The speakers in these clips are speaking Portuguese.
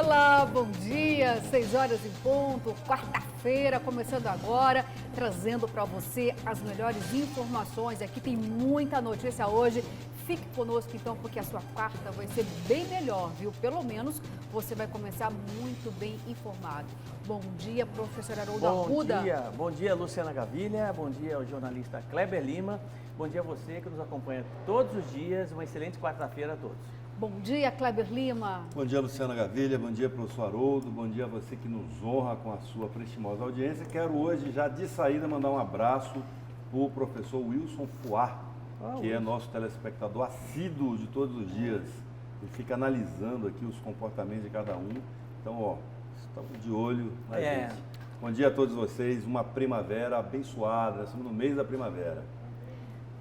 Olá, bom dia, 6 horas em ponto, quarta-feira, começando agora, trazendo para você as melhores informações. Aqui tem muita notícia hoje. Fique conosco então, porque a sua quarta vai ser bem melhor, viu? Pelo menos você vai começar muito bem informado. Bom dia, professor Haroldo Arruda. Bom dia, Luciana Gavilha, bom dia ao jornalista Kleber Lima, bom dia a você que nos acompanha todos os dias, uma excelente quarta-feira a todos. Bom dia, Kleber Lima. Bom dia, Luciana Gavilha, bom dia, professor Haroldo, bom dia a você que nos honra com a sua prestimosa audiência. Quero hoje, já de saída, mandar um abraço para o professor Wilson Fuá, que é nosso telespectador assíduo de todos os dias. Ele fica analisando aqui os comportamentos de cada um. Então, ó, estamos de olho na gente. Bom dia a todos vocês, uma primavera abençoada, nós estamos no mês da primavera.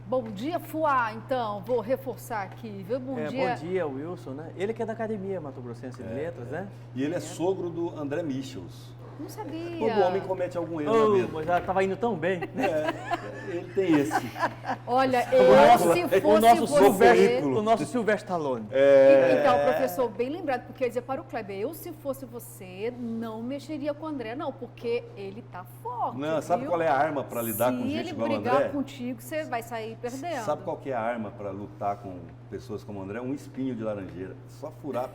Bom dia, Fuá, então, vou reforçar aqui, viu? Bom dia. Bom dia, Wilson, né? Ele que é da Academia Mato Grossense de Letras, né? E ele é sogro do André Michels. Não sabia. Todo homem comete algum erro na vida. Já estava indo tão bem. Ele tem esse. Olha, eu se fosse você... O nosso Sylvester Stallone. Então, professor, bem lembrado, porque eu ia dizer para o Kleber, eu se fosse você, não mexeria com o André, não, porque ele tá forte, Não, sabe qual é a arma para lidar com gente igual o André? Se ele brigar contigo, você vai sair perdendo. Sabe qual que é a arma para lutar com pessoas como o André? Um espinho de laranjeira. Só furar...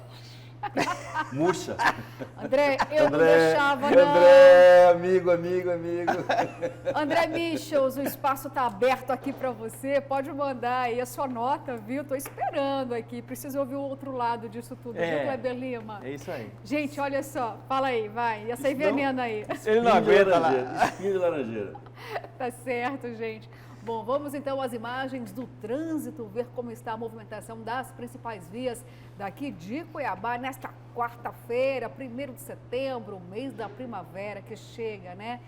Murcha. André, eu não deixava, não. André, amigo. André Michels, o espaço está aberto aqui para você. Pode mandar aí a sua nota, viu? Estou esperando aqui. Preciso ouvir o outro lado disso tudo, viu, Kleber Lima? É isso aí. Gente, olha só. Fala aí, vai. Ia sair veneno aí. Ele não aguenta lá. Espinho de laranjeira. Tá certo, gente. Bom, vamos então às imagens do trânsito, ver como está a movimentação das principais vias daqui de Cuiabá nesta quarta-feira, 1º de setembro, mês da primavera que chega, né?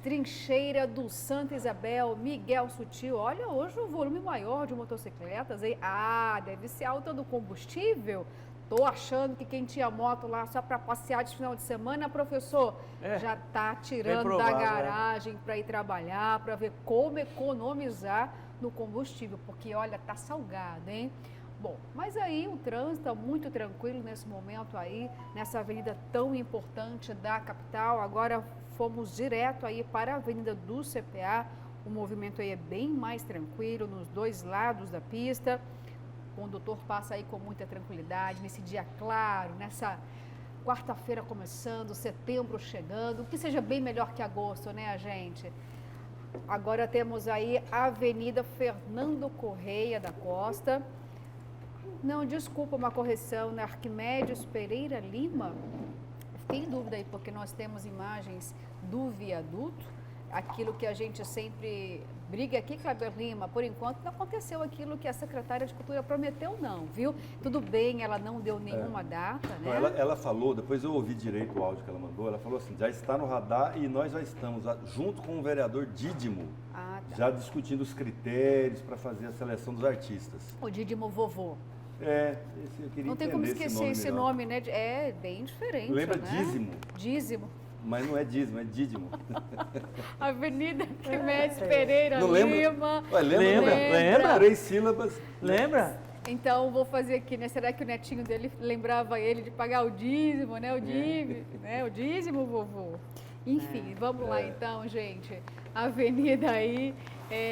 Trincheira do Santa Isabel, Miguel Sutil. Olha, hoje o volume maior de motocicletas, hein? Ah, deve ser alta do combustível. Tô achando que quem tinha moto lá só para passear de final de semana, professor, já tá tirando da garagem para ir trabalhar, para ver como economizar no combustível, porque olha, tá salgado, hein? Bom, mas aí o trânsito tá muito tranquilo nesse momento aí, nessa avenida tão importante da capital. Agora fomos direto aí para a avenida do CPA, o movimento aí é bem mais tranquilo nos dois lados da pista. O condutor passa aí com muita tranquilidade, nesse dia claro, nessa quarta-feira começando, setembro chegando, que seja bem melhor que agosto, né, gente? Agora temos aí a Avenida Fernando Correia da Costa. Não, desculpa, uma correção, na Arquimedes Pereira Lima. Fiquei em dúvida aí, porque nós temos imagens do viaduto, aquilo que a gente sempre briga aqui, Kleber Lima, por enquanto não aconteceu aquilo que a secretária de Cultura prometeu, não, viu? Tudo bem, ela não deu nenhuma data, né? Não, ela falou, depois eu ouvi direito o áudio que ela mandou, ela falou assim, já está no radar e nós já estamos, junto com o vereador Dídimo, já discutindo os critérios para fazer a seleção dos artistas. O Dídimo vovô. Eu queria não tem como esquecer esse nome, né? É bem diferente, lembra, né? Dízimo. Dízimo. Mas não é dízimo, é dídimo. Avenida Arquimedes Pereira não Lima. Lembra? 3 sílabas. Lembra? Então, vou fazer aqui, né? Será que o netinho dele lembrava ele de pagar o dízimo, né? O dízimo, né? O dízimo, vovô. Enfim, vamos lá então, gente. Avenida aí,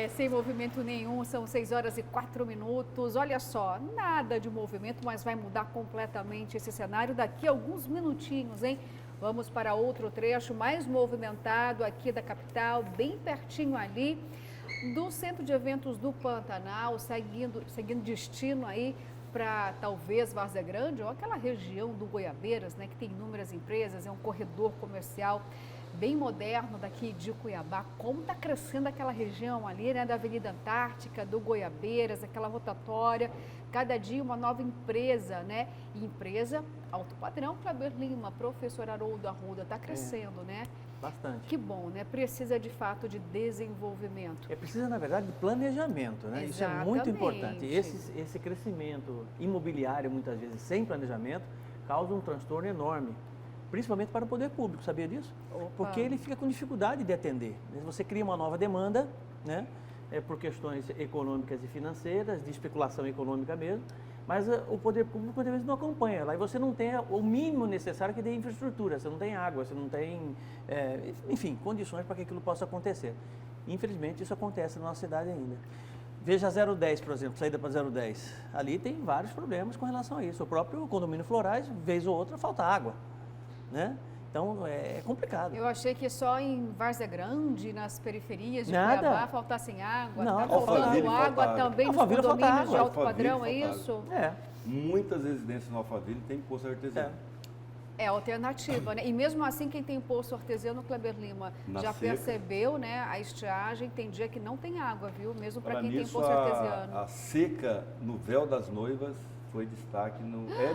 sem movimento nenhum, são 6 horas e 4 minutos. Olha só, nada de movimento, mas vai mudar completamente esse cenário daqui a alguns minutinhos, hein? Vamos para outro trecho mais movimentado aqui da capital, bem pertinho ali do Centro de Eventos do Pantanal, seguindo destino aí para talvez Várzea Grande ou aquela região do Goiabeiras, né, que tem inúmeras empresas, é um corredor comercial bem moderno daqui de Cuiabá. Como está crescendo aquela região ali, né, da Avenida Antártica, do Goiabeiras, aquela rotatória, cada dia uma nova empresa, né? E empresa alto padrão, Kleber Lima, professor Haroldo Arruda, está crescendo, né? Bastante. Que bom, né? Precisa de fato de desenvolvimento. Precisa, na verdade, de planejamento, né? Exatamente. Isso é muito importante. Esse crescimento imobiliário, muitas vezes, sem planejamento, causa um transtorno enorme. Principalmente para o poder público, sabia disso? Opa. Porque ele fica com dificuldade de atender. Você cria uma nova demanda, né? Por questões econômicas e financeiras, de especulação econômica mesmo, mas o poder público muitas vezes não acompanha. Lá e você não tem o mínimo necessário que dê infraestrutura, você não tem água, você não tem, enfim, condições para que aquilo possa acontecer. Infelizmente, isso acontece na nossa cidade ainda. Veja a 010, por exemplo, saída para 010. Ali tem vários problemas com relação a isso. O próprio condomínio Florais, vez ou outra, falta água, né? Então, é complicado. Eu achei que só em Várzea Grande, nas periferias de Nada. Cuiabá, faltassem água. Não, Está faltando Alphaville água falta também nos Alphaville falta condomínios de água. alto padrão, é Alphaville isso? É. Muitas residências no Alphaville têm poço artesiano. É alternativa, né? E mesmo assim, quem tem poço artesiano, Kleber Lima, Na já seca. percebeu, né? A estiagem, tem dia que não tem água, viu? Mesmo para Fala quem tem nisso, poço artesiano. a seca no véu das noivas foi destaque,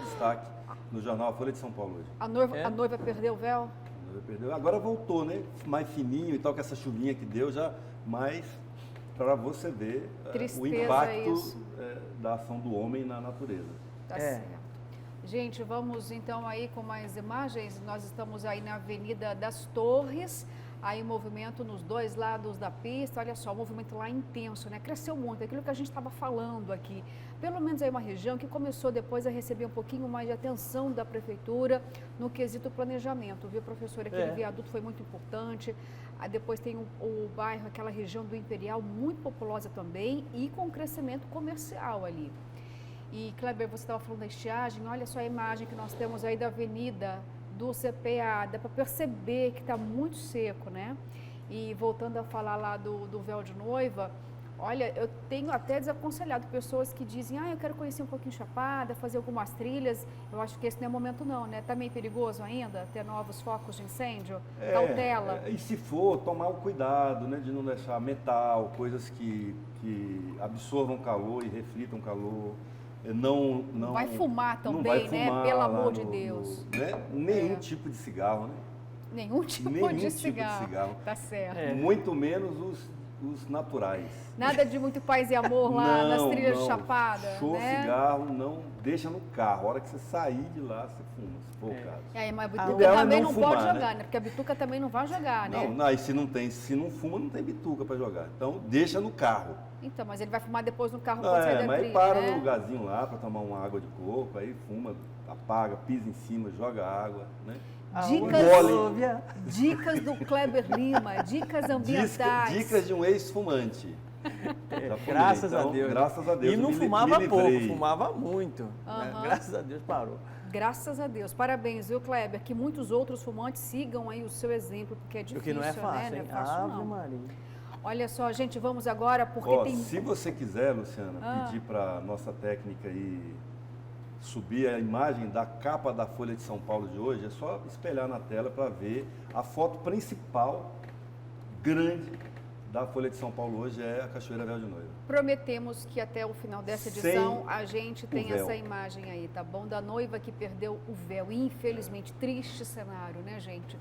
destaque no jornal A Folha de São Paulo hoje. A noiva perdeu o véu? A noiva perdeu. Agora voltou, né? Mais fininho e tal, com essa chuvinha que deu já, mas para você ver o Tristeza impacto isso. da ação do homem na natureza. Tá certo. Gente, vamos então aí com mais imagens. Nós estamos aí na Avenida das Torres, aí movimento nos dois lados da pista. Olha só, o movimento lá intenso, né? Cresceu muito, aquilo que a gente estava falando aqui. Pelo menos aí uma região que começou depois a receber um pouquinho mais de atenção da prefeitura no quesito planejamento, viu, professor? Aquele viaduto foi muito importante. Aí depois tem o bairro, aquela região do Imperial, muito populosa também e com crescimento comercial ali. E, Kleber, você estava falando da estiagem, olha só a imagem que nós temos aí da avenida do CPA, dá para perceber que está muito seco, né? E voltando a falar lá do véu de noiva, olha, eu tenho até desaconselhado pessoas que dizem, eu quero conhecer um pouquinho Chapada, fazer algumas trilhas. Eu acho que esse não é momento não, né? Está meio perigoso ainda ter novos focos de incêndio? Cautela. E se for, tomar o cuidado, né, de não deixar metal, coisas que absorvam calor e reflitam calor. Não vai fumar também, não vai fumar, né? Pelo amor de Deus. Né? Nenhum tipo de cigarro, né? Nenhum tipo de cigarro. Tá certo. Muito menos os naturais. Nada de muito paz e amor lá nas trilhas de Chapada, Show, né? cigarro, não deixa no carro. A hora que você sair de lá, você fuma, se for o caso. Mas a ideal bituca é também não não fumar, pode né? jogar, né? Porque a bituca também não vai jogar, né? Não, e se não fuma, não tem bituca para jogar. Então, deixa no carro. Então, mas ele vai fumar depois no carro quando sair da mas trilha, para né? no lugarzinho lá para tomar uma água de coco, aí fuma, apaga, pisa em cima, joga água, né? Dicas do Kleber Lima, dicas ambientais. Dicas de um ex-fumante. Graças a Deus. Graças a Deus. E não fumava pouco, fumava muito. Né? Graças a Deus parou. Graças a Deus. Parabéns, viu, Kleber? Que muitos outros fumantes sigam aí o seu exemplo, porque é difícil, porque não é fácil, né? hein? Não é fácil, não. Maria. Olha só, gente, vamos agora, porque tem... Se você quiser, Luciana, pedir para nossa técnica aí subir a imagem da capa da Folha de São Paulo de hoje, é só espelhar na tela para ver a foto principal grande da Folha de São Paulo hoje é a Cachoeira Véu de Noiva. Prometemos que até o final dessa edição a gente tem essa imagem aí, tá bom? Da noiva que perdeu o véu. Infelizmente, triste cenário, né, gente?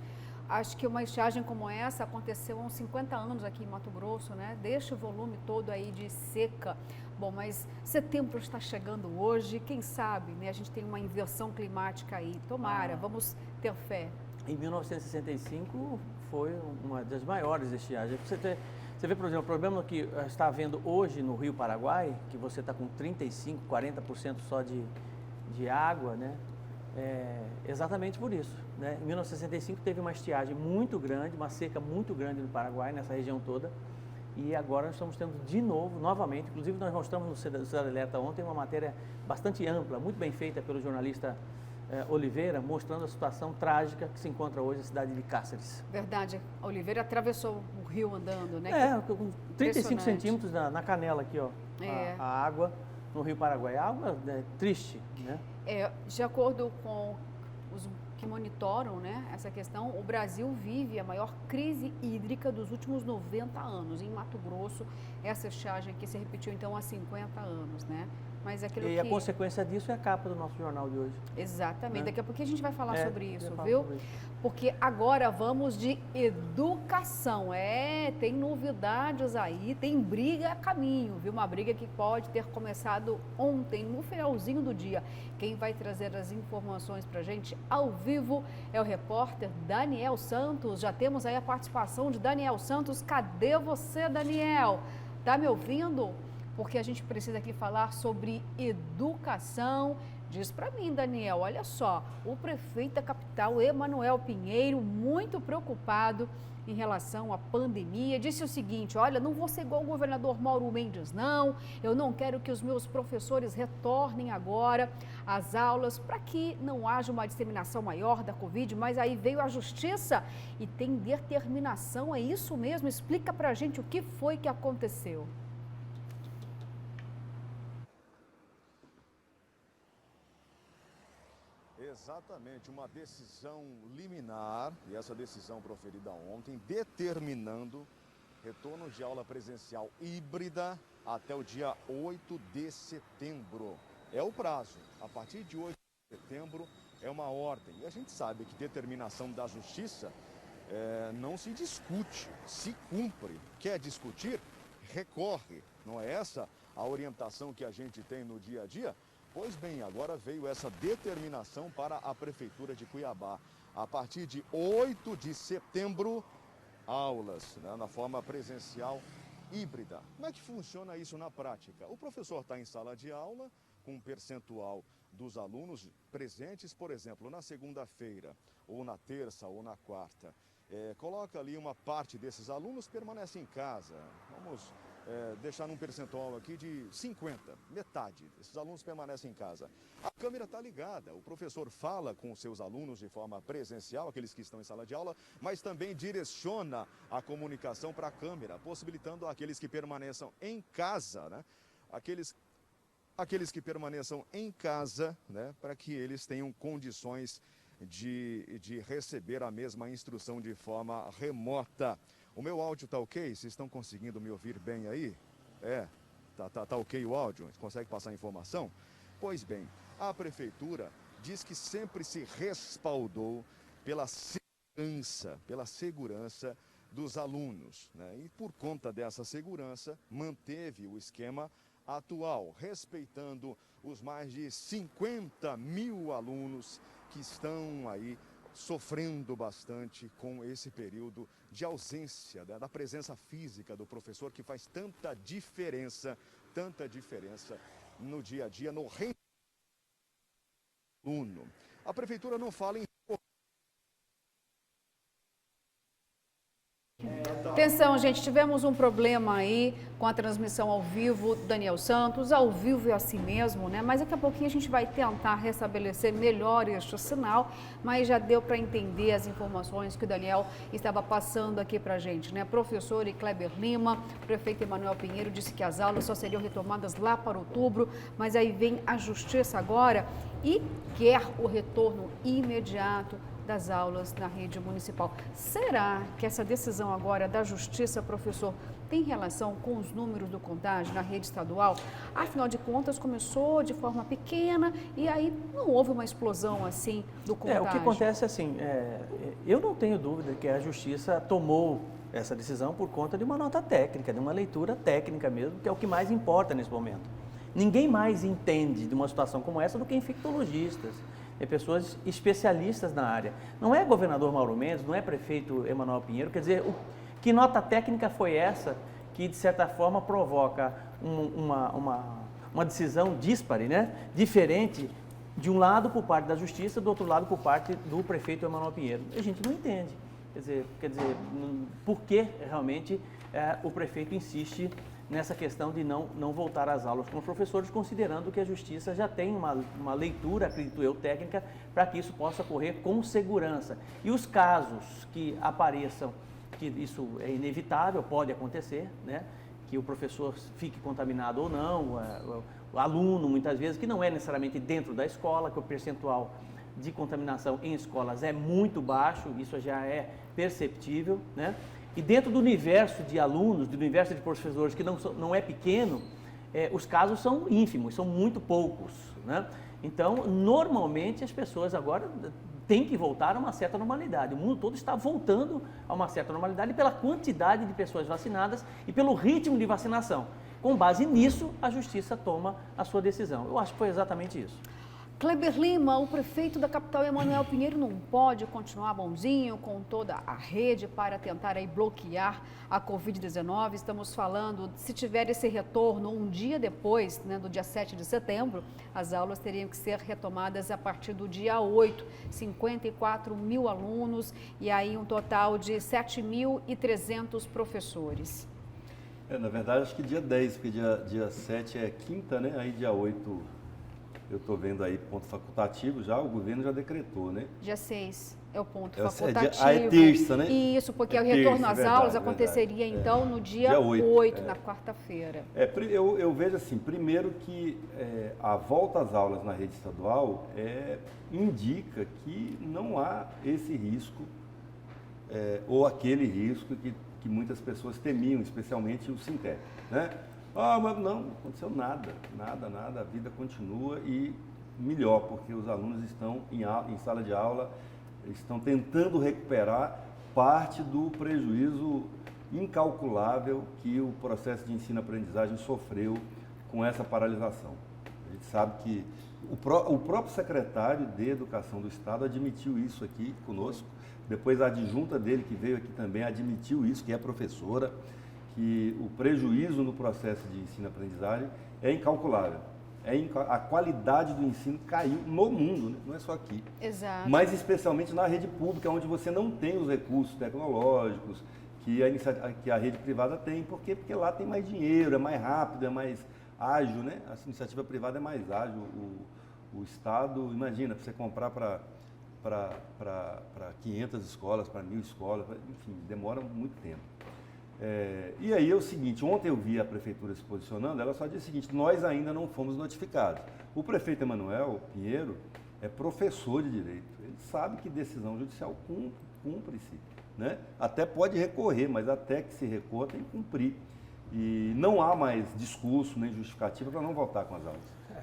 Acho que uma estiagem como essa aconteceu há uns 50 anos aqui em Mato Grosso, né? Deixa o volume todo aí de seca. Bom, mas setembro está chegando hoje, quem sabe, né? A gente tem uma inversão climática aí. Tomara, vamos ter fé. Em 1965 foi uma das maiores estiagens. Você vê, por exemplo, o problema que está havendo hoje no Rio Paraguai, que você está com 35%, 40% só de água, né? Exatamente por isso. Né? Em 1965 teve uma estiagem muito grande, uma seca muito grande no Paraguai, nessa região toda, e agora nós estamos tendo de novo, novamente, inclusive nós mostramos no Cidade Alerta ontem uma matéria bastante ampla, muito bem feita pelo jornalista Oliveira, mostrando a situação trágica que se encontra hoje na cidade de Cáceres. Verdade, a Oliveira atravessou o rio andando, né? Com 35 centímetros na canela aqui, ó, a água no Rio Paraguai. A água é triste, né? De acordo com os que monitoram, né, essa questão, o Brasil vive a maior crise hídrica dos últimos 90 anos. Em Mato Grosso, essa estiagem aqui se repetiu, então, há 50 anos, né? Mas aquilo a consequência disso é a capa do nosso jornal de hoje. Exatamente. Né? Daqui a pouquinho a gente vai falar sobre isso, viu? Sobre isso. Porque agora vamos de educação. Tem novidades aí, tem briga a caminho, viu? Uma briga que pode ter começado ontem, no finalzinho do dia. Quem vai trazer as informações pra gente ao vivo é o repórter Daniel Santos. Já temos aí a participação de Daniel Santos. Cadê você, Daniel? Tá me ouvindo? porque a gente precisa aqui falar sobre educação. Diz para mim, Daniel, olha só, o prefeito da capital, Emanuel Pinheiro, muito preocupado em relação à pandemia, disse o seguinte: olha, não vou ser igual o governador Mauro Mendes, não, eu não quero que os meus professores retornem agora às aulas para que não haja uma disseminação maior da Covid, mas aí veio a justiça e tem determinação, é isso mesmo? Explica para a gente o que foi que aconteceu. Exatamente, uma decisão liminar, e essa decisão proferida ontem, determinando retorno de aula presencial híbrida até o dia 8 de setembro. É o prazo. A partir de 8 de setembro é uma ordem. E a gente sabe que determinação da justiça não se discute, se cumpre. Quer discutir? Recorre. Não é essa a orientação que a gente tem no dia a dia? Pois bem, agora veio essa determinação para a Prefeitura de Cuiabá. A partir de 8 de setembro, aulas, né, na forma presencial híbrida. Como é que funciona isso na prática? O professor está em sala de aula com um percentual dos alunos presentes, por exemplo, na segunda-feira, ou na terça, ou na quarta. Coloca ali uma parte desses alunos, permanece em casa. Vamos deixar num percentual aqui de 50, metade desses alunos permanecem em casa. A câmera está ligada, o professor fala com os seus alunos de forma presencial, aqueles que estão em sala de aula, mas também direciona a comunicação para a câmera, possibilitando aqueles que permaneçam em casa, né? Aqueles que permaneçam em casa, né? Para que eles tenham condições de receber a mesma instrução de forma remota. O meu áudio tá ok? Vocês estão conseguindo me ouvir bem aí? Tá ok o áudio? Consegue passar a informação? Pois bem, a Prefeitura diz que sempre se respaldou pela segurança dos alunos, né? E por conta dessa segurança, manteve o esquema atual, respeitando os mais de 50 mil alunos que estão aí sofrendo bastante com esse período de ausência, né, da presença física do professor, que faz tanta diferença no dia a dia, no rendimento do aluno. A Prefeitura não fala em... Atenção, gente, tivemos um problema aí com a transmissão ao vivo do Daniel Santos, ao vivo é assim mesmo, né? Mas daqui a pouquinho a gente vai tentar restabelecer melhor este sinal, mas já deu para entender as informações que o Daniel estava passando aqui para a gente, né? Professor e Kleber Lima, prefeito Emanuel Pinheiro disse que as aulas só seriam retomadas lá para outubro, mas aí vem a justiça agora e quer o retorno imediato das aulas na rede municipal. Será que essa decisão agora da justiça, professor, tem relação com os números do contágio na rede estadual? Afinal de contas, começou de forma pequena e aí não houve uma explosão assim do contágio. O que acontece assim, eu não tenho dúvida que a justiça tomou essa decisão por conta de uma nota técnica, de uma leitura técnica mesmo, que é o que mais importa nesse momento. Ninguém mais entende de uma situação como essa do que infectologistas. Pessoas especialistas na área. Não é governador Mauro Mendes, não é prefeito Emanuel Pinheiro, quer dizer, que nota técnica foi essa que, de certa forma, provoca uma decisão díspare, né? Diferente, de um lado por parte da justiça, do outro lado por parte do prefeito Emanuel Pinheiro. A gente não entende. Quer dizer por que realmente o prefeito insiste nessa questão de não voltar às aulas com os professores, considerando que a Justiça já tem uma leitura, acredito eu, técnica, para que isso possa ocorrer com segurança. E os casos que apareçam, que isso é inevitável, pode acontecer, né? Que o professor fique contaminado ou não, o aluno, muitas vezes, que não é necessariamente dentro da escola, que o percentual de contaminação em escolas é muito baixo, isso já é perceptível, né? E dentro do universo de alunos, do universo de professores, que não é pequeno, os casos são ínfimos, são muito poucos, né? Então, normalmente, as pessoas agora têm que voltar a uma certa normalidade. O mundo todo está voltando a uma certa normalidade pela quantidade de pessoas vacinadas e pelo ritmo de vacinação. Com base nisso, a Justiça toma a sua decisão. Eu acho que foi exatamente isso. Kleber Lima, o prefeito da capital, Emanuel Pinheiro, não pode continuar bonzinho com toda a rede para tentar aí bloquear a Covid-19. Estamos falando, se tiver esse retorno um dia depois, né, do dia 7 de setembro, as aulas teriam que ser retomadas a partir do dia 8. 54 mil alunos e aí um total de 7.300 professores. Na verdade, acho que dia 10, porque dia 7 é quinta, né? Aí dia 8... Eu estou vendo aí ponto facultativo, já o governo já decretou, né? Dia 6 é o ponto É facultativo. é terça, né? Isso, porque o terça, retorno às verdade, aulas aconteceria então no dia 8, na quarta-feira. Eu vejo assim, primeiro que a volta às aulas na rede estadual indica que não há esse risco ou aquele risco que muitas pessoas temiam, especialmente o sintético, né? Mas não aconteceu nada, a vida continua e melhor, porque os alunos estão em sala de aula, estão tentando recuperar parte do prejuízo incalculável que o processo de ensino-aprendizagem sofreu com essa paralisação. A gente sabe que o próprio secretário de Educação do Estado admitiu isso aqui conosco, depois a adjunta dele, que veio aqui também, admitiu isso, que é professora, que o prejuízo no processo de ensino-aprendizagem é incalculável. A qualidade do ensino caiu no mundo, né? Não é só aqui. Exato. Mas especialmente na rede pública, onde você não tem os recursos tecnológicos que a rede privada tem. Por quê? Porque lá tem mais dinheiro, é mais rápido, é mais ágil, né? A iniciativa privada é mais ágil. O Estado, imagina, para você comprar para 500 escolas, para 1.000 escolas, enfim, demora muito tempo. E aí é o seguinte, ontem eu vi a prefeitura se posicionando, ela só disse o seguinte, nós ainda não fomos notificados. O prefeito Emanuel Pinheiro é professor de direito, ele sabe que decisão judicial cumpre-se, né? Até pode recorrer, mas até que se recorra tem que cumprir. E não há mais discurso nem justificativa para não voltar com as aulas.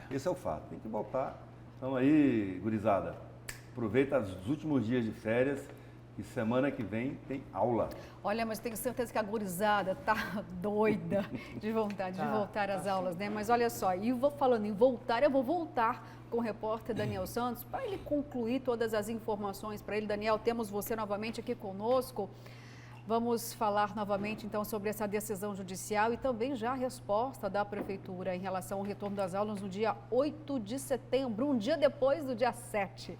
Esse é o fato, tem que voltar. Então aí, gurizada, aproveita os últimos dias de férias, e semana que vem tem aula. Olha, mas tenho certeza que a gurizada tá doida de vontade de voltar às aulas, né? Mas olha só, e falando em voltar, eu vou voltar com o repórter Daniel Santos para ele concluir todas as informações para ele. Daniel, temos você novamente aqui conosco. Vamos falar novamente então sobre essa decisão judicial e também já a resposta da Prefeitura em relação ao retorno das aulas no dia 8 de setembro, um dia depois do dia 7.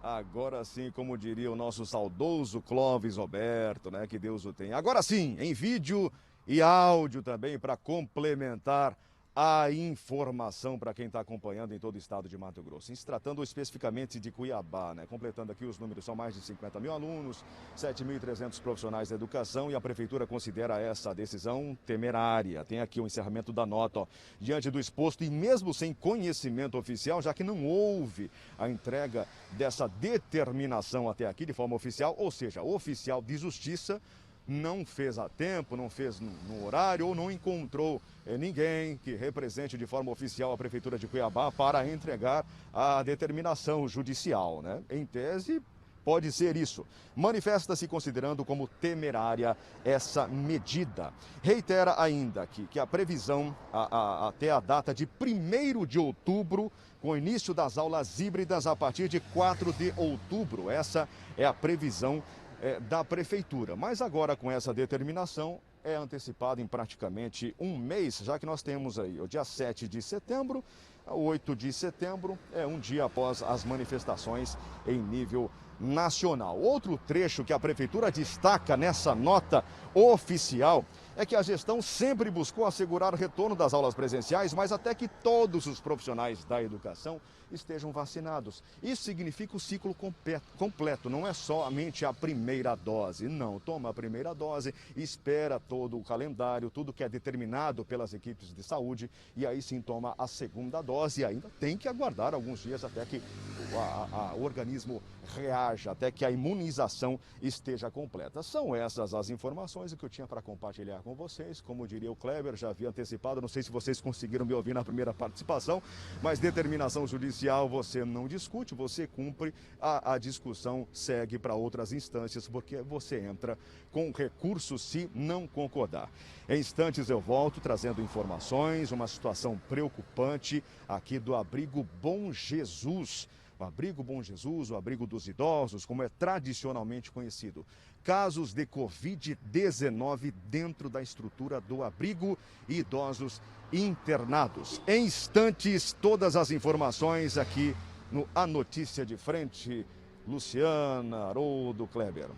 Agora sim, como diria o nosso saudoso Clóvis Roberto, né? Que Deus o tenha. Agora sim, em vídeo e áudio também para complementar a informação para quem está acompanhando em todo o estado de Mato Grosso. Se tratando especificamente de Cuiabá, né? Completando aqui os números, são mais de 50 mil alunos, 7.300 profissionais da educação e a Prefeitura considera essa decisão temerária. Tem aqui o encerramento da nota, ó. Diante do exposto e mesmo sem conhecimento oficial, já que não houve a entrega dessa determinação até aqui de forma oficial, ou seja, oficial de justiça, não fez a tempo, não fez no horário ou não encontrou ninguém que represente de forma oficial a Prefeitura de Cuiabá para entregar a determinação judicial, né? Em tese, pode ser isso. Manifesta-se considerando como temerária essa medida. Reitera ainda que a previsão até a data de 1º de outubro, com o início das aulas híbridas a partir de 4 de outubro. Essa é a previsão da Prefeitura. Mas agora com essa determinação é antecipado em praticamente um mês, já que nós temos aí o dia 7 de setembro, 8 de setembro, um dia após as manifestações em nível nacional. Outro trecho que a Prefeitura destaca nessa nota oficial é que a gestão sempre buscou assegurar o retorno das aulas presenciais, mas até que todos os profissionais da educação estejam vacinados. Isso significa o ciclo completo, não é somente a primeira dose. Não, toma a primeira dose, espera todo o calendário, tudo que é determinado pelas equipes de saúde e aí sim toma a segunda dose e ainda tem que aguardar alguns dias até que o organismo reaja, até que a imunização esteja completa. São essas as informações que eu tinha para compartilhar com com vocês. Como diria o Kleber, já havia antecipado, não sei se vocês conseguiram me ouvir na primeira participação, mas determinação judicial você não discute, você cumpre, a discussão segue para outras instâncias, porque você entra com recurso se não concordar. Em instantes eu volto trazendo informações, uma situação preocupante aqui do abrigo Bom Jesus. O abrigo Bom Jesus, o abrigo dos idosos, como é tradicionalmente conhecido. Casos de Covid-19 dentro da estrutura do abrigo e idosos internados. Em instantes, todas as informações aqui no A Notícia de Frente. Luciana, Haroldo, Kleber.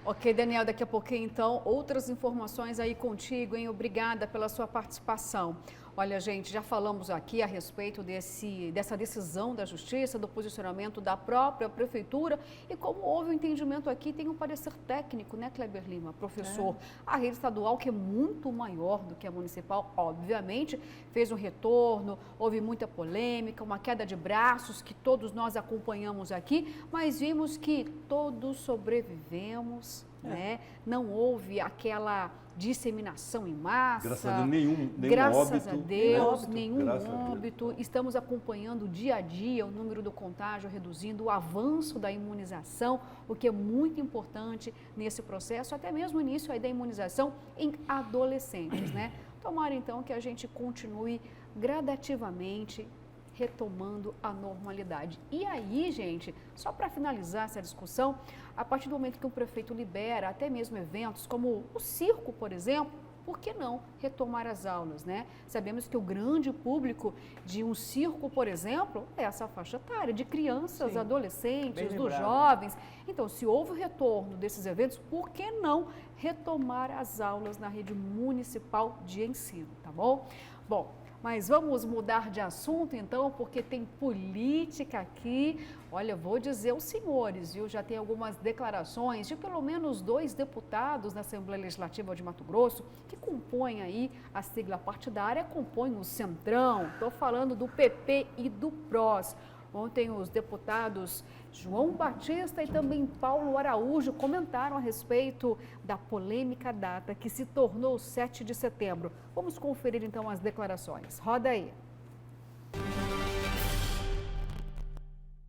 Ok, Daniel, daqui a pouquinho, então, outras informações aí contigo, hein? Obrigada pela sua participação. Olha, gente, já falamos aqui a respeito dessa decisão da Justiça, do posicionamento da própria Prefeitura e como houve um entendimento aqui, tem um parecer técnico, né, Kleber Lima, professor? A rede estadual, que é muito maior do que a municipal, obviamente, fez um retorno, houve muita polêmica, uma queda de braços que todos nós acompanhamos aqui, mas vimos que todos sobrevivemos, né? Não houve aquela disseminação em massa. Graças a Deus, nenhum Graças óbito. a Deus, nenhum Graças a Deus. óbito. Estamos acompanhando dia a dia o número do contágio reduzindo, o avanço da imunização, o que é muito importante nesse processo, até mesmo o início aí da imunização em adolescentes, né? Tomara então que a gente continue gradativamente retomando a normalidade. E aí, gente, só para finalizar essa discussão, a partir do momento que o prefeito libera até mesmo eventos como o circo, por exemplo, por que não retomar as aulas, né? Sabemos que o grande público de um circo, por exemplo, é essa faixa etária, de crianças, Sim, adolescentes, bem dos lembrado. jovens. Então, se houve o retorno desses eventos, por que não retomar as aulas na rede municipal de ensino, tá bom? Bom, mas vamos mudar de assunto então, porque tem política aqui. Olha, vou dizer aos senhores, viu? Já tem algumas declarações de pelo menos 2 deputados na Assembleia Legislativa de Mato Grosso que compõem aí a sigla partidária, compõem o Centrão. Estou falando do PP e do PROS. Ontem os deputados João Batista e também Paulo Araújo comentaram a respeito da polêmica data que se tornou 7 de setembro. Vamos conferir então as declarações. Roda aí.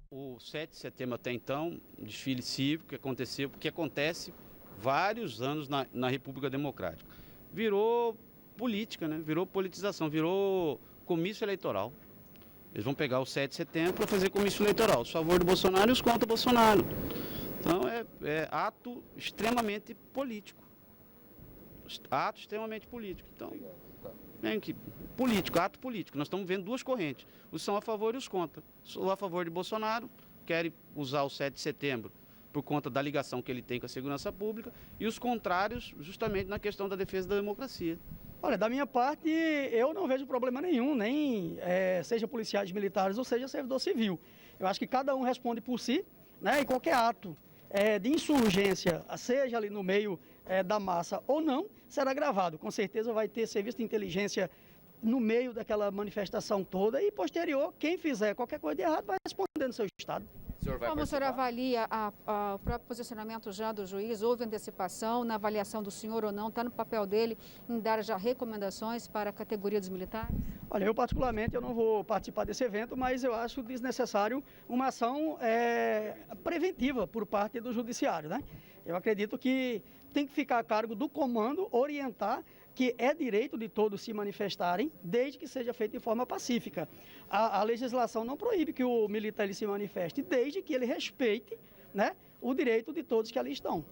O 7 de setembro até então, um desfile cívico que aconteceu, porque acontece vários anos na República Democrática. Virou política, né? Virou politização, virou comício eleitoral. Eles vão pegar o 7 de setembro para fazer comício eleitoral, os favor do Bolsonaro e os contra o Bolsonaro. Então é ato extremamente político. Ato extremamente político. Então, ato político. Nós estamos vendo duas correntes. Os são a favor e os contra. Os a favor de Bolsonaro, querem usar o 7 de setembro por conta da ligação que ele tem com a segurança pública, e os contrários, justamente na questão da defesa da democracia. Olha, da minha parte, eu não vejo problema nenhum, nem seja policiais militares ou seja servidor civil. Eu acho que cada um responde por si, né? E qualquer ato de insurgência, seja ali no meio da massa ou não, será gravado. Com certeza vai ter serviço de inteligência no meio daquela manifestação toda e posterior, quem fizer qualquer coisa de errado vai responder no seu estado. Como o senhor avalia o próprio posicionamento já do juiz? Houve antecipação na avaliação do senhor ou não? Está no papel dele em dar já recomendações para a categoria dos militares? Olha, eu particularmente eu não vou participar desse evento, mas eu acho desnecessário uma ação preventiva por parte do judiciário, né? Eu acredito que tem que ficar a cargo do comando orientar que é direito de todos se manifestarem, desde que seja feito de forma pacífica. A legislação não proíbe que o militar ele se manifeste, desde que ele respeite, né, o direito de todos que ali estão.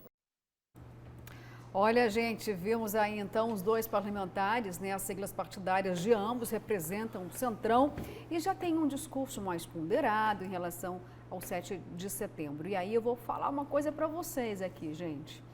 Olha, gente, vimos aí então os 2 parlamentares, né, as siglas partidárias de ambos representam o Centrão e já tem um discurso mais ponderado em relação ao 7 de setembro. E aí eu vou falar uma coisa para vocês aqui, gente.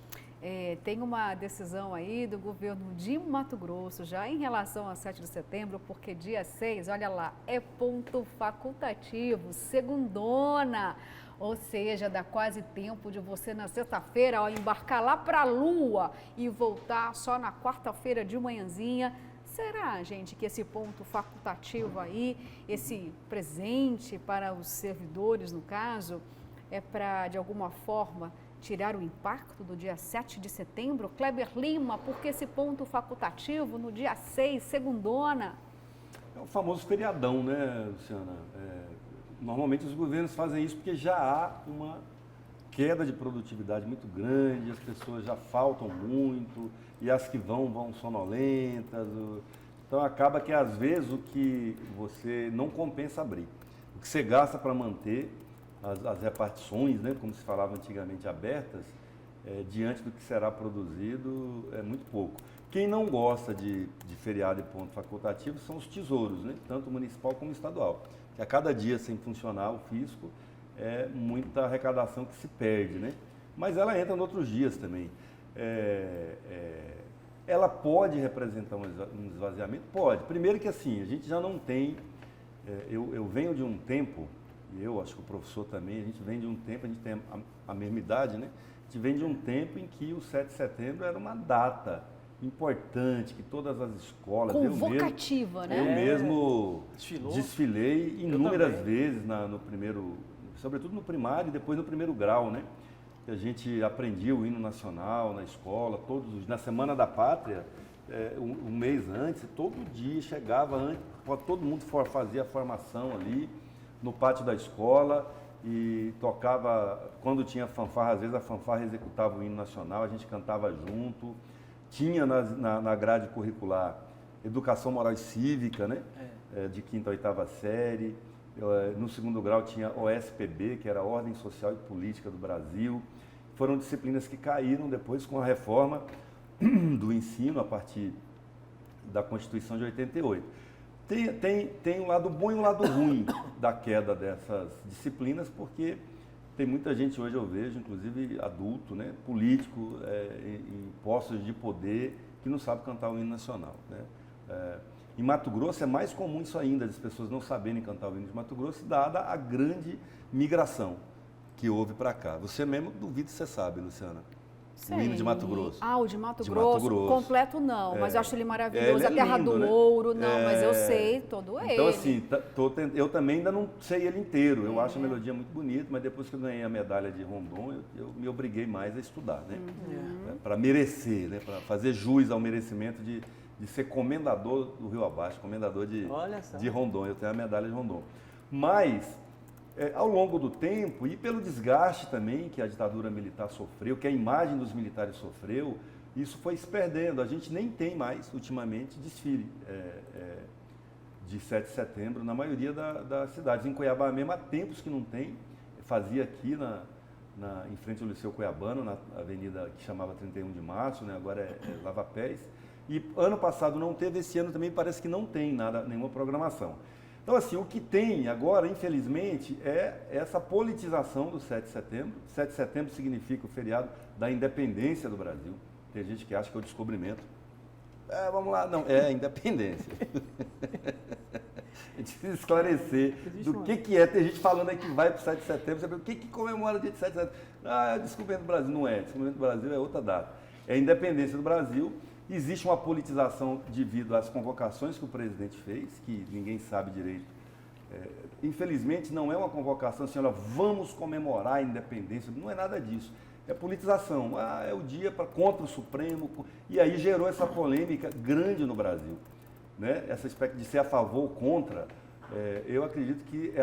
Tem uma decisão aí do governo de Mato Grosso já em relação a 7 de setembro, porque dia 6, olha lá, é ponto facultativo, segundona. Ou seja, dá quase tempo de você na sexta-feira embarcar lá para a Lua e voltar só na quarta-feira de manhãzinha. Será, gente, que esse ponto facultativo aí, esse presente para os servidores, no caso, é para, de alguma forma, tirar o impacto do dia 7 de setembro? Kleber Lima, por que esse ponto facultativo no dia 6, segundona? É o famoso feriadão, né, Luciana? Normalmente os governos fazem isso porque já há uma queda de produtividade muito grande, as pessoas já faltam muito, e as que vão sonolentas. Então acaba que às vezes o que você não compensa abrir. O que você gasta para manter as repartições, né, como se falava antigamente, abertas, diante do que será produzido, é muito pouco. Quem não gosta de feriado e ponto facultativo são os tesouros, né, tanto municipal como estadual. Que a cada dia sem funcionar o fisco, é muita arrecadação que se perde, né? Mas ela entra em outros dias também. Ela pode representar um esvaziamento? Pode. Primeiro que assim, a gente já não tem... eu venho de um tempo, e eu acho que o professor também, a gente vem de um tempo, a gente tem a mesma idade, né? A gente vem de um tempo em que o 7 de setembro era uma data importante, que todas as escolas... Convocativa, né? Eu mesmo Desfilou. desfilei inúmeras vezes no primeiro... sobretudo no primário e depois no primeiro grau, né? A gente aprendia o hino nacional na escola, na Semana da Pátria, um mês antes, todo dia chegava antes, todo mundo fazia a formação ali no pátio da escola e tocava, quando tinha fanfarra, às vezes a fanfarra executava o hino nacional, a gente cantava junto, tinha na grade curricular educação moral e cívica, né? De 5ª a 8ª série. No segundo grau tinha OSPB, que era a Ordem Social e Política do Brasil. Foram disciplinas que caíram depois com a reforma do ensino a partir da Constituição de 88. Tem um lado bom e um lado ruim da queda dessas disciplinas, porque tem muita gente hoje, eu vejo, inclusive adulto, né, político, em postos de poder, que não sabe cantar o hino nacional, né? Em Mato Grosso é mais comum isso ainda, as pessoas não saberem cantar o hino de Mato Grosso, dada a grande migração que houve para cá. Você mesmo, duvido que você sabe, Luciana. Sei. O hino de Mato Grosso. Ah, o de Mato Grosso. Completo não, mas eu acho ele maravilhoso. Ele é a Terra lindo, do né? Ouro, não, mas eu sei todo ele. Então assim, eu também ainda não sei ele inteiro. Eu acho a melodia muito bonita, mas depois que eu ganhei a medalha de Rondon, eu me obriguei mais a estudar, né? Para merecer, né? Para fazer jus ao merecimento de ser comendador do Rio Abaixo, comendador de Rondon. Eu tenho a medalha de Rondon. Mas, ao longo do tempo, e pelo desgaste também que a ditadura militar sofreu, que a imagem dos militares sofreu, isso foi se perdendo. A gente nem tem mais, ultimamente, desfile de 7 de setembro na maioria das cidades. Em Cuiabá mesmo, há tempos que não tem. Fazia aqui em frente ao Liceu Cuiabano, na avenida que chamava 31 de Março, né? Agora é Lava Pés. E ano passado não teve, esse ano também parece que não tem nenhuma programação. Então, assim, o que tem agora, infelizmente, é essa politização do 7 de setembro. 7 de setembro significa o feriado da independência do Brasil. Tem gente que acha que é o descobrimento. Vamos lá, não, é a independência. A gente precisa esclarecer do que é. Tem gente falando aí que vai para o 7 de setembro, sabe o que comemora o dia de 7 de setembro? É o descobrimento do Brasil. Não é, o descobrimento do Brasil é outra data. É a independência do Brasil. Existe uma politização devido às convocações que o presidente fez, que ninguém sabe direito. Infelizmente, não é uma convocação assim, olha, vamos comemorar a independência. Não é nada disso. É politização. É o dia contra o Supremo. E aí gerou essa polêmica grande no Brasil, né? Essa espécie de ser a favor ou contra. Eu acredito que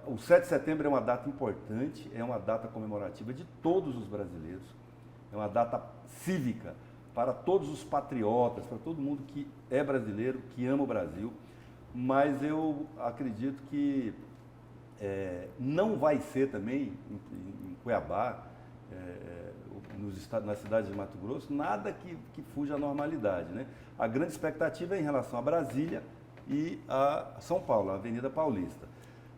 o 7 de setembro é uma data importante, é uma data comemorativa de todos os brasileiros. É uma data cívica para todos os patriotas, para todo mundo que é brasileiro, que ama o Brasil, mas eu acredito que não vai ser também, em Cuiabá, nas cidades de Mato Grosso, nada que fuja à normalidade, né? A grande expectativa é em relação a Brasília e a São Paulo, a Avenida Paulista.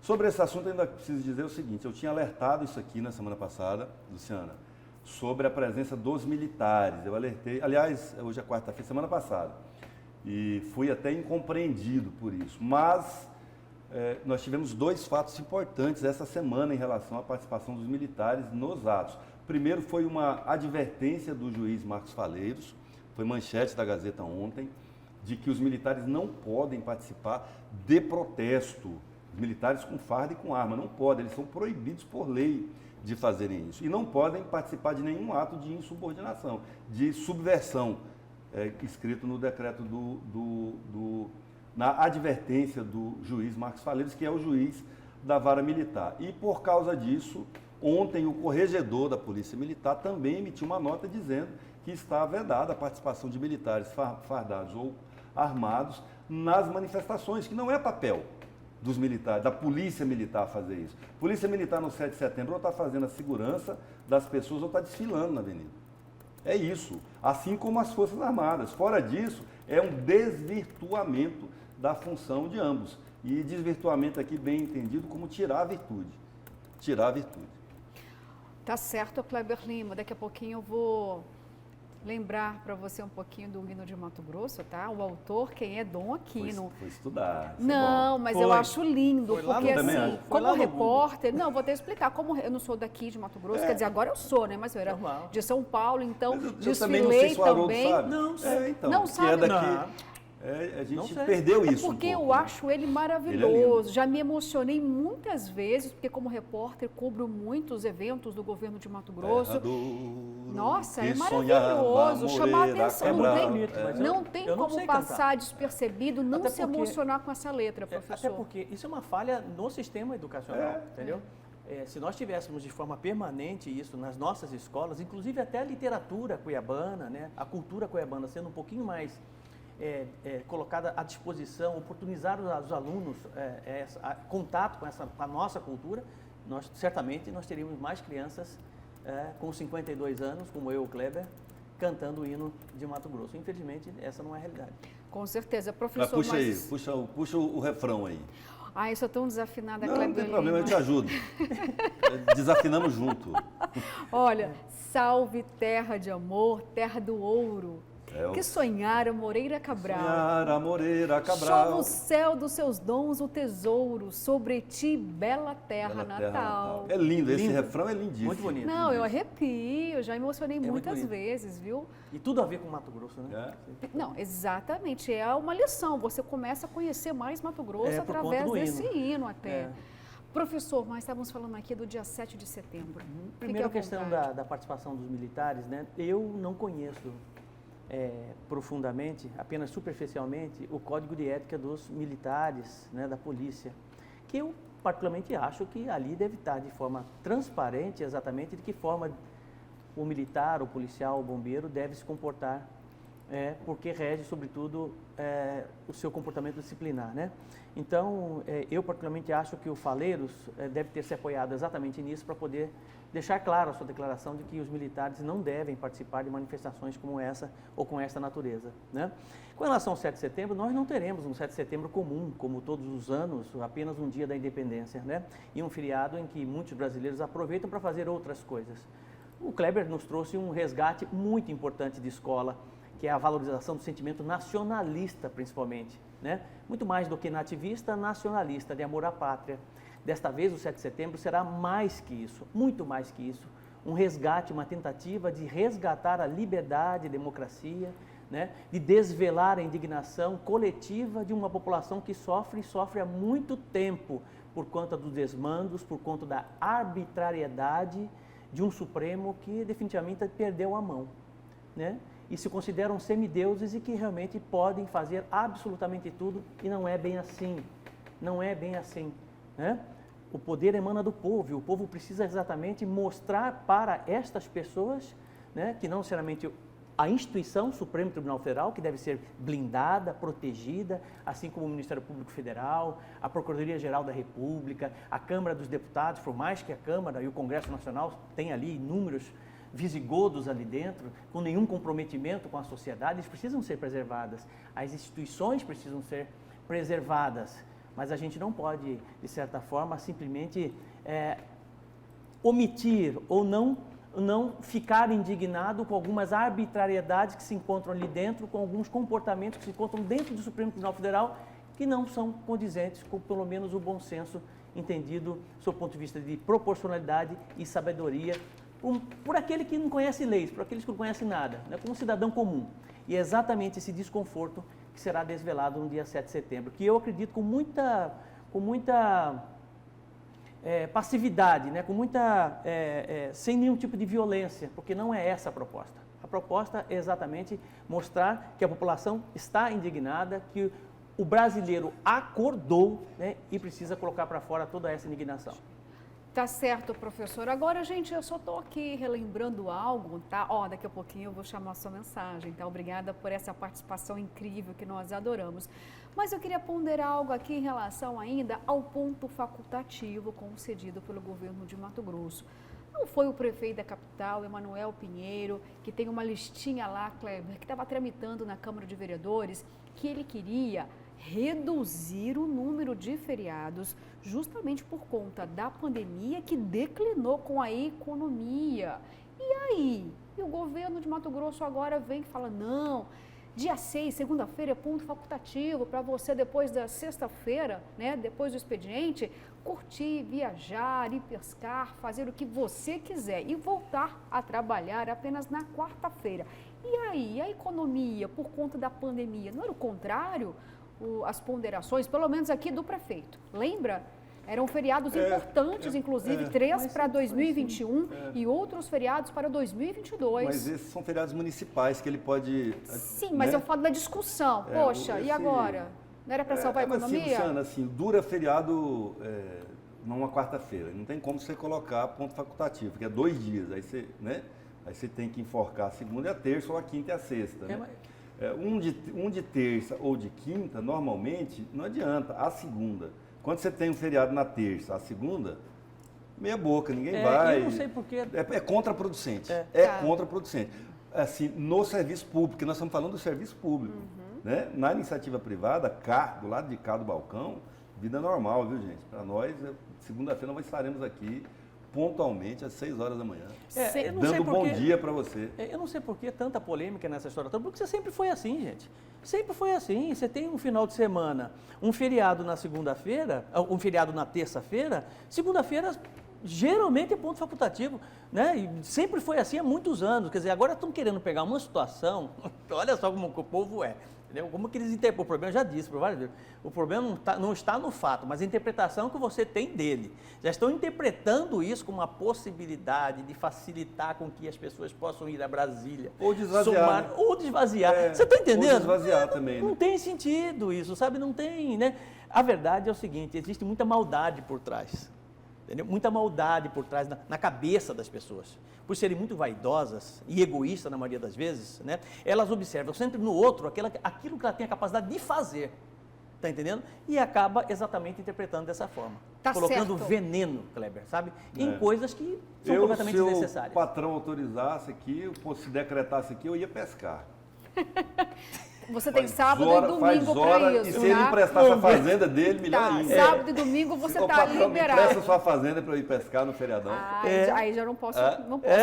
Sobre esse assunto, eu ainda preciso dizer o seguinte, eu tinha alertado isso aqui na semana passada, Luciana, sobre a presença dos militares. Eu alertei, aliás, hoje é quarta-feira, semana passada, e fui até incompreendido por isso. Mas nós tivemos 2 fatos importantes essa semana em relação à participação dos militares nos atos. Primeiro foi uma advertência do juiz Marcos Faleiros, foi manchete da Gazeta ontem, de que os militares não podem participar de protesto. Os militares com farda e com arma não podem, eles são proibidos por lei de fazerem isso. E não podem participar de nenhum ato de insubordinação, de subversão, escrito no decreto na advertência do juiz Marcos Faleiros, que é o juiz da vara militar. E por causa disso, ontem o corregedor da Polícia Militar também emitiu uma nota dizendo que está vedada a participação de militares fardados ou armados nas manifestações, que não é papel dos militares, da Polícia Militar fazer isso. Polícia Militar no 7 de setembro ou está fazendo a segurança das pessoas ou está desfilando na avenida. É isso, assim como as Forças Armadas. Fora disso, é um desvirtuamento da função de ambos. E desvirtuamento aqui bem entendido como tirar a virtude. Tirar a virtude. Tá certo, Kleber Lima. Daqui a pouquinho eu vou lembrar para você um pouquinho do hino de Mato Grosso, tá? O autor, quem é Dom Aquino. Foi estudar. Não, mas eu acho lindo, Foi lá porque no- assim, Foi como lá no repórter, não, vou até explicar, como eu não sou daqui de Mato Grosso, quer dizer, agora eu sou, né? Mas eu era Normal. de São Paulo, então Eu também não sei desfilei se o Haroldo também. sabe. Não sei. Então, Não que sabe? é daqui. Não. A Não gente sei. perdeu É isso porque um eu pouco, né? acho ele maravilhoso. Ele é lindo. Já me emocionei muitas vezes, porque como repórter cubro muitos eventos do governo de Mato Grosso. Terra do Nossa, é que sonhava sonhava chama a Moreira atenção. É Não muito tem, bonito, mas não tem eu não como sei passar cantar. despercebido, não Até se porque- emocionar com essa letra, professor. Até porque isso é uma falha no sistema educacional, entendeu? Se nós tivéssemos de forma permanente isso nas nossas escolas, inclusive até a literatura cuiabana, né, a cultura cuiabana sendo um pouquinho mais colocada à disposição, oportunizar os alunos contato com a nossa cultura, certamente nós teríamos mais crianças com 52 anos, como eu, o Kleber, cantando o hino de Mato Grosso. Infelizmente, essa não é a realidade. Com certeza, Mas professor. puxa aí, puxa o refrão aí. Ai, eu sou tão desafinada, Não, Kleber não tem problema, eu Lima. te ajudo. Desafinamos junto. Olha, salve terra de amor, terra do ouro, que sonhara Moreira Cabral. Sonhara Moreira Chova Cabral. o céu dos seus dons o tesouro, sobre ti, bela terra, Bela terra natal. É lindo, esse Lindo. refrão é lindíssimo. Muito bonito. Não, eu arrepio, já emocionei muito muitas bonito. vezes, viu? E tudo a ver com Mato Grosso, né? Não, exatamente, é uma lição, você começa a conhecer mais Mato Grosso É, por conta através do desse hino. hino até. É. Professor, nós estávamos falando aqui do dia 7 de setembro. Fique Primeira à questão vontade. da participação dos militares, né? Eu não conheço profundamente, apenas superficialmente, o código de ética dos militares, né, da polícia, que eu particularmente acho que ali deve estar de forma transparente exatamente de que forma o militar, o policial, o bombeiro deve se comportar, porque rege, sobretudo, o seu comportamento disciplinar, né? Então, eu particularmente acho que o Faleiros deve ter se apoiado exatamente nisso para poder deixar claro a sua declaração de que os militares não devem participar de manifestações como essa ou com esta natureza, né? Com relação ao 7 de setembro, nós não teremos um 7 de setembro comum, como todos os anos, apenas um dia da independência, né? E um feriado em que muitos brasileiros aproveitam para fazer outras coisas. O Kleber nos trouxe um resgate muito importante de escola, que é a valorização do sentimento nacionalista, principalmente, né? Muito mais do que nativista, nacionalista, de amor à pátria. Desta vez, o 7 de setembro será mais que isso, muito mais que isso, um resgate, uma tentativa de resgatar a liberdade, a democracia, né? De desvelar a indignação coletiva de uma população que sofre há muito tempo por conta dos desmandos, por conta da arbitrariedade de um Supremo que definitivamente perdeu a mão, né? E se consideram semideuses e que realmente podem fazer absolutamente tudo, e não é bem assim, não é bem assim, né? O poder emana do povo, e o povo precisa exatamente mostrar para estas pessoas, né, que não necessariamente a instituição Supremo Tribunal Federal, que deve ser blindada, protegida, assim como o Ministério Público Federal, a Procuradoria-Geral da República, a Câmara dos Deputados, por mais que a Câmara e o Congresso Nacional tenham ali inúmeros visigodos ali dentro, com nenhum comprometimento com a sociedade, eles precisam ser preservadas. As instituições precisam ser preservadas, mas a gente não pode, de certa forma, simplesmente omitir ou não ficar indignado com algumas arbitrariedades que se encontram ali dentro, com alguns comportamentos que se encontram dentro do Supremo Tribunal Federal, que não são condizentes com, pelo menos, o bom senso entendido, do ponto de vista de proporcionalidade e sabedoria, por aquele que não conhece leis, por aqueles que não conhecem nada, né, como um cidadão comum. E é exatamente esse desconforto que será desvelado no dia 7 de setembro, que eu acredito com muita passividade, né? Com muita, sem nenhum tipo de violência, porque não é essa a proposta. A proposta é exatamente mostrar que a população está indignada, que o brasileiro acordou, né, e precisa colocar para fora toda essa indignação. Tá certo, professor. Agora, gente, eu só estou aqui relembrando algo, tá? Ó, daqui a pouquinho eu vou chamar a sua mensagem, tá? Obrigada por essa participação incrível que nós adoramos. Mas eu queria ponderar algo aqui em relação ainda ao ponto facultativo concedido pelo governo de Mato Grosso. Não foi o prefeito da capital, Emanuel Pinheiro, que tem uma listinha lá, Kleber, que estava tramitando na Câmara de Vereadores, que ele queria reduzir o número de feriados justamente por conta da pandemia que declinou com a economia. E aí? E o governo de Mato Grosso agora vem e fala, não, dia 6, segunda-feira é ponto facultativo para você depois da sexta-feira, né, depois do expediente, curtir, viajar, ir pescar, fazer o que você quiser e voltar a trabalhar apenas na quarta-feira. E aí, a economia por conta da pandemia, não era o contrário? As ponderações, pelo menos aqui do prefeito. Lembra? Eram feriados importantes, inclusive 3 para 2021 e outros feriados para 2022. Mas esses são feriados municipais que ele pode... Sim, mas eu falo da discussão. Poxa, e agora? Não era para salvar a economia? Mas, Luciana, assim, dura feriado numa quarta-feira. Não tem como você colocar ponto facultativo, que é 2 dias. Aí você, né? Aí você tem que enforcar a segunda e a terça ou a quinta e a sexta. Né? Um de terça ou de quinta, normalmente, não adianta. A segunda. Quando você tem um feriado na terça, a segunda, meia boca, ninguém vai. Eu não sei porquê. É contraproducente. Contraproducente. Assim, no serviço público, porque nós estamos falando do serviço público. Né? Na iniciativa privada, do lado de cá do balcão, vida normal, viu, gente? Para nós, segunda-feira nós estaremos aqui pontualmente às 6 horas da manhã, dando bom dia para você. Eu não sei por que tanta polêmica nessa história toda, porque você sempre foi assim, gente. Sempre foi assim. Você tem um final de semana, um feriado na segunda-feira, um feriado na terça-feira, segunda-feira geralmente é ponto facultativo, né? E sempre foi assim há muitos anos. Quer dizer, agora estão querendo pegar uma situação, olha só como o povo é. Entendeu? Como que eles interpretam? O problema, eu já disse por várias vezes, o problema não está no fato, mas a interpretação que você tem dele. Já estão interpretando isso como uma possibilidade de facilitar com que as pessoas possam ir a Brasília. Ou desvaziar. Ou desvaziar. Você está entendendo? Ou desvaziar também. Não tem sentido isso, sabe? Não tem, né? A verdade é o seguinte, existe muita maldade por trás. Entendeu? Muita maldade por trás na cabeça das pessoas. Por serem muito vaidosas e egoístas na maioria das vezes, né? Elas observam sempre no outro aquilo que ela tem a capacidade de fazer. Está entendendo? E acaba exatamente interpretando dessa forma. Colocando veneno, Kleber, sabe? Em coisas que são completamente desnecessárias. Se o patrão autorizasse aqui, se decretasse aqui, eu ia pescar. Você tem sábado e domingo para isso, e se ele emprestasse a fazenda dele, melhor ainda. Sábado e domingo você está liberado. Me empresta sua fazenda para eu ir pescar no feriadão. Aí já não posso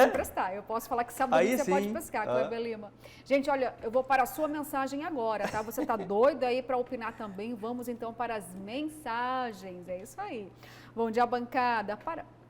emprestar. Eu posso falar que sábado e domingo você pode pescar, Kleber Lima. Gente, olha, eu vou para a sua mensagem agora, tá? Você está doido aí para opinar também? Vamos então para as mensagens. É isso aí. Bom dia, bancada.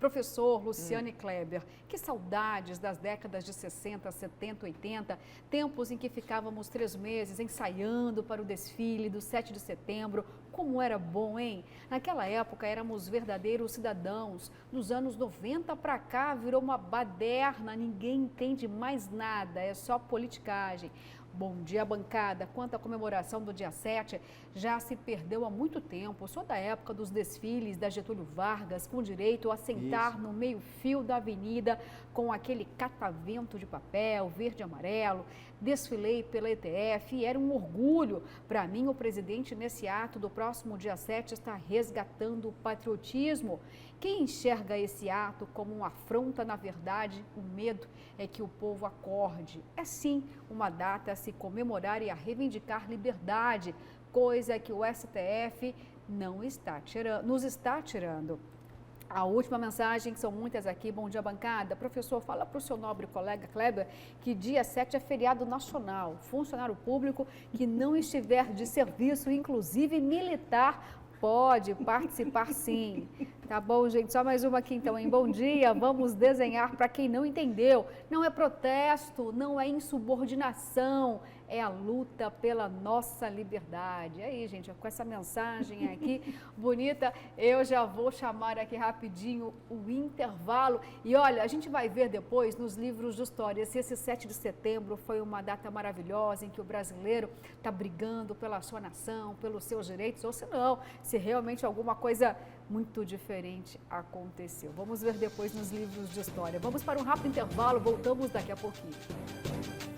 Professor Luciane Kleber, que saudades das décadas de 60, 70, 80, tempos em que ficávamos 3 meses ensaiando para o desfile do 7 de setembro. Como era bom, hein? Naquela época éramos verdadeiros cidadãos. Nos anos 90 para cá virou uma baderna, ninguém entende mais nada, é só politicagem. Bom dia, bancada. Quanto à comemoração do dia 7, já se perdeu há muito tempo. Sou da época dos desfiles da Getúlio Vargas, com direito a sentar no meio-fio da avenida com aquele catavento de papel verde e amarelo. Desfilei pela ETF e era um orgulho. Para mim, o presidente, nesse ato do próximo dia 7, está resgatando o patriotismo. Quem enxerga esse ato como uma afronta, na verdade, o medo é que o povo acorde. É sim uma data a se comemorar e a reivindicar liberdade, coisa que o STF nos está tirando. A última mensagem, que são muitas aqui, bom dia, bancada. Professor, fala para o seu nobre colega Kleber que dia 7 é feriado nacional. Funcionário público que não estiver de serviço, inclusive militar, pode participar sim. Tá bom, gente, só mais uma aqui então, hein? Bom dia, vamos desenhar para quem não entendeu. Não é protesto, não é insubordinação, é a luta pela nossa liberdade. Aí, gente, com essa mensagem aqui bonita, eu já vou chamar aqui rapidinho o intervalo. E olha, a gente vai ver depois nos livros de história se esse 7 de setembro foi uma data maravilhosa em que o brasileiro está brigando pela sua nação, pelos seus direitos, ou se não, se realmente alguma coisa muito diferente aconteceu. Vamos ver depois nos livros de história. Vamos para um rápido intervalo, voltamos daqui a pouquinho.